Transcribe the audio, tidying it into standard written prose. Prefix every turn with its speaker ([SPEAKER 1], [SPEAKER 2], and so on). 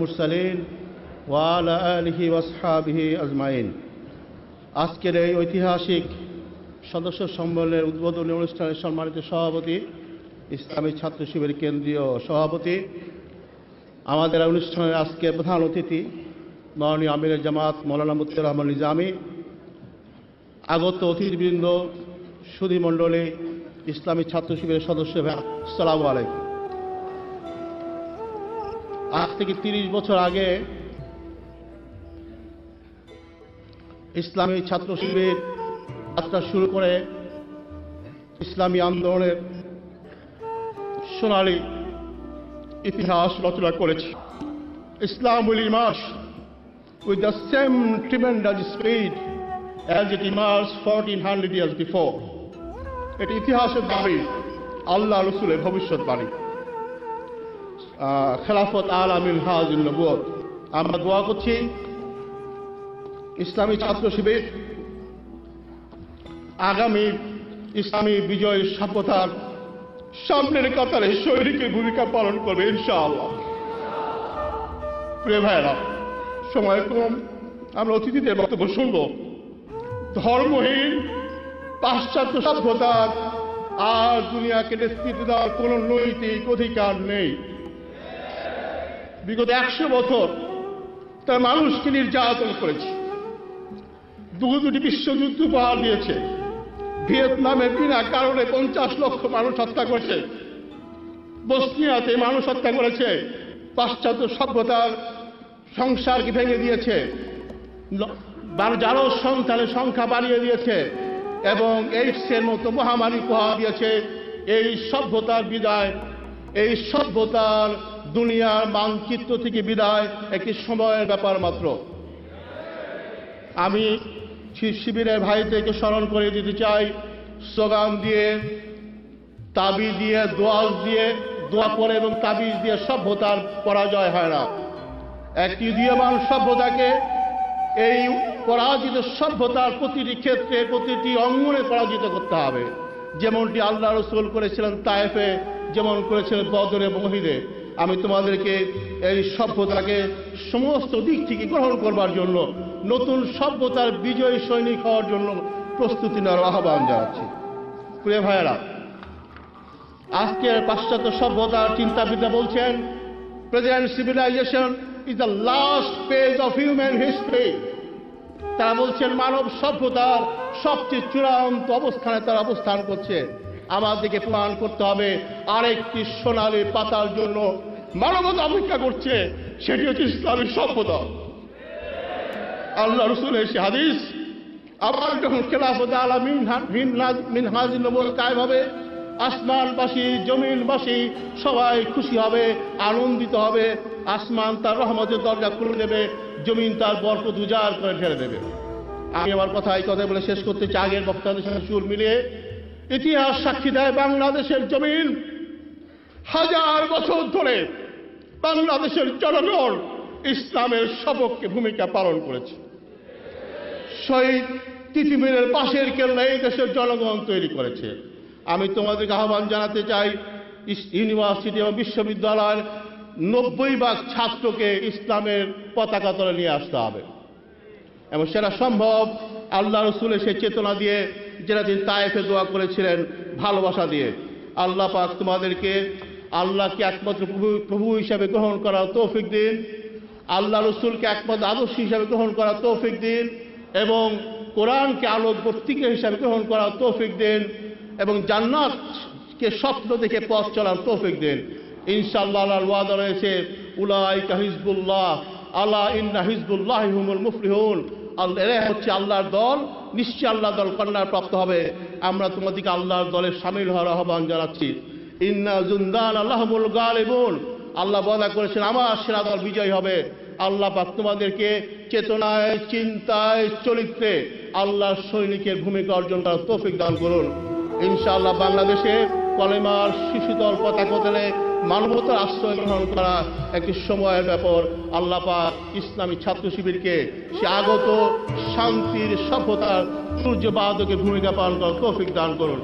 [SPEAKER 1] মুরসালিন ওয়া আলা আলিহি ওয়া আসহাবিহি আজমাইন। আজকের এই ঐতিহাসিক সদস্য সম্মেলনের উদ্বোধনী অনুষ্ঠানের সম্মানিত সভাপতি, ইসলামী ছাত্র শিবিরের কেন্দ্রীয় সভাপতি, আমাদের অনুষ্ঠানের আজকে প্রধান অতিথি মাননীয় আমিরে জামাত মৌলানা মুত্তাকির রহমান নিজামী, আগত অতিথিবৃন্দ, সুধীমণ্ডলী, ইসলামী ছাত্র শিবিরের সদস্য, আসসালামু আলাইকুম। আজ থেকে ৩০ বছর আগে ইসলামী ছাত্র শিবির যাত্রা শুরু করে ইসলামী আন্দোলনের সোনালী ইতিহাস রচনা করেছে। Islam will emerge with the same tremendous speed as it emerged 1400 years before. এটি ইতিহাসের দাবি, আল্লাহ রসুলের ভবিষ্যৎবাণী। খেলাফত আলা মিনহাজুন নবুয়ত। আমরা দোয়া করছি ইসলামী ছাত্র শিবির আগামী ইসলামী বিজয় সভ্যতার সামনের কাতারে সৈনিকের ভূমিকা পালন করবে ইনশাআল্লাহ। প্রিয় ভাইয়েরা, সময় কম, আমরা অতিথিদের বক্তব্য শুনব। ধর্মহীন পাশ্চাত্য সভ্যতার আর দুনিয়াকে নেতৃত্ব দেওয়ার কোন নৈতিক অধিকার নেই। বিগত 100 বছর তার মানুষকে নির্যাতন করেছে, দুটি বিশ্বযুদ্ধ উপহার দিয়েছে, ভিয়েতনামে বিনা কারণে 50 লক্ষ মানুষ হত্যা করেছে, বসনিয়াতে মানুষ হত্যা করেছে, পাশ্চাত্য সভ্যতার সংসারকে ভেঙে দিয়েছে, জারজ সন্তানের সংখ্যা বাড়িয়ে দিয়েছে এবং এইডসের মতো মহামারী উপহার দিয়েছে। এই সভ্যতার বিদায়, এই সভ্যতার দুনিয়ার মানচিত্র থেকে বিদায় একটি সময়ের ব্যাপার মাত্র। আমি শিবিরের ভাইদেরকে স্মরণ করে দিতে চাই, স্লোগান দিয়ে, তাবিজ দিয়ে, দোয়াজ দিয়ে, দোয়া করে এবং তাবিজ দিয়ে সভ্যতার পরাজয় হয় না। একটি উদীয়মান সভ্যতাকে, এই পরাজিত সভ্যতার প্রতিটি ক্ষেত্রে, প্রতিটি অঙ্গনে পরাজিত করতে হবে। যেমনটি আল্লাহ রসুল করেছিলেন তায়েফে, যেমন করেছিলেন বদরে মহিদে। আমি তোমাদেরকে এই সভ্যতাকে সমস্ত দিক থেকে গ্রহণ করবার জন্য, নতুন সভ্যতার বিজয়ী সৈনিক হওয়ার জন্য প্রস্তুতি নেওয়ার আহ্বান জানাচ্ছি। প্রিয় ভাইয়েরা, আজকের পাশ্চাত্য সভ্যতার চিন্তাবিদরা বলছেন present civilisation is the last page of human history. তারা বলছেন মানব সভ্যতার সবচেয়ে চূড়ান্ত অবস্থানে তারা অবস্থান করছে। আমাদেরকে প্রমাণ করতে হবে আরেকটি সোনালী পাতার জন্য মানবতা অপেক্ষা করছে, সেটি হচ্ছে ইসলামী সভ্যতা। আল্লাহ রসুলের সে হাদিস, আবার যখন খেলাফত আলা মিনহাজুন নবুয়ত কায়েম হবে, আসমানবাসী, জমিনবাসী সবাই খুশি হবে, আনন্দিত হবে। আসমান তার রহমতের দরজা খুলে দেবে, জমিন তার বরকত উজাড় করে ঢেলে দেবে। আমি আমার কথা এই কথা বলে শেষ করতে চাই। আগের বক্তাদের সঙ্গে সুর মিলিয়ে ইতিহাস সাক্ষী দেয়, বাংলাদেশের জমিন হাজার বছর ধরে বাংলাদেশের জনগণ ইসলামের সপক্ষে ভূমিকা পালন করেছে। শহীদ তিতুমীরের পাশের কেল্লা এই দেশের জনগণ তৈরি করেছে। আমি তোমাদেরকে আহ্বান জানাতে চাই, ইউনিভার্সিটি এবং বিশ্ববিদ্যালয়ের 90% ছাত্রকে ইসলামের পতাকা তলে নিয়ে আসতে হবে এবং সেটা সম্ভব আল্লাহ রসুলের সেই চেতনা দিয়ে, যেটা তিনি তায়েফে দোয়া করেছিলেন, ভালোবাসা দিয়ে। আল্লাহ পাক তোমাদেরকে আল্লাহকে একমাত্র প্রভু হিসাবে গ্রহণ করার তৌফিক দিন, আল্লাহ রসুলকে একমাত্র আদর্শ হিসাবে গ্রহণ করার তৌফিক দিন এবং কোরআনকে আলোকবর্তিকা হিসাবে গ্রহণ করার তৌফিক দিন এবং জান্নাতকে স্বপ্ন দেখে পথ চলার তৌফিক দিন। ইনশাআল্লাহ আল্লাহর ওয়াদা রয়েছে, উলাইকা হিজবুল্লাহ, আলা ইন্না হিজবুল্লাহি হুমুল মুফলিহুন। এরা হচ্ছে আল্লাহর দল, নিশ্চয় আল্লাহর দল কল্যাণ প্রাপ্ত হবে। আমরা তোমাদেরকে আল্লাহর দলে শামিল হওয়ার আহ্বান জানাচ্ছি। ইন্না জুনদান আল্লাহুল গালিবুন। আল্লাহ ওয়াদা করেছেন আমার সেনা দল বিজয়ী হবে। আল্লাহ পাক তোমাদেরকে চেতনায়, চিন্তায়, চরিত্রে আল্লাহর সৈনিকের ভূমিকা অর্জন করার তৌফিক দান করুন। ইনশাআল্লাহ বাংলাদেশে কলেমার শিশুদল পতাকা তোলে মানবতার আশ্রয় গ্রহণ করা একটি সময়ের ব্যাপার। আল্লাহ পাক ইসলামী ছাত্র শিবিরকে সে আগত শান্তির সভ্যতার সূর্যবাদকের ভূমিকা পালন করার তৌফিক দান করুন।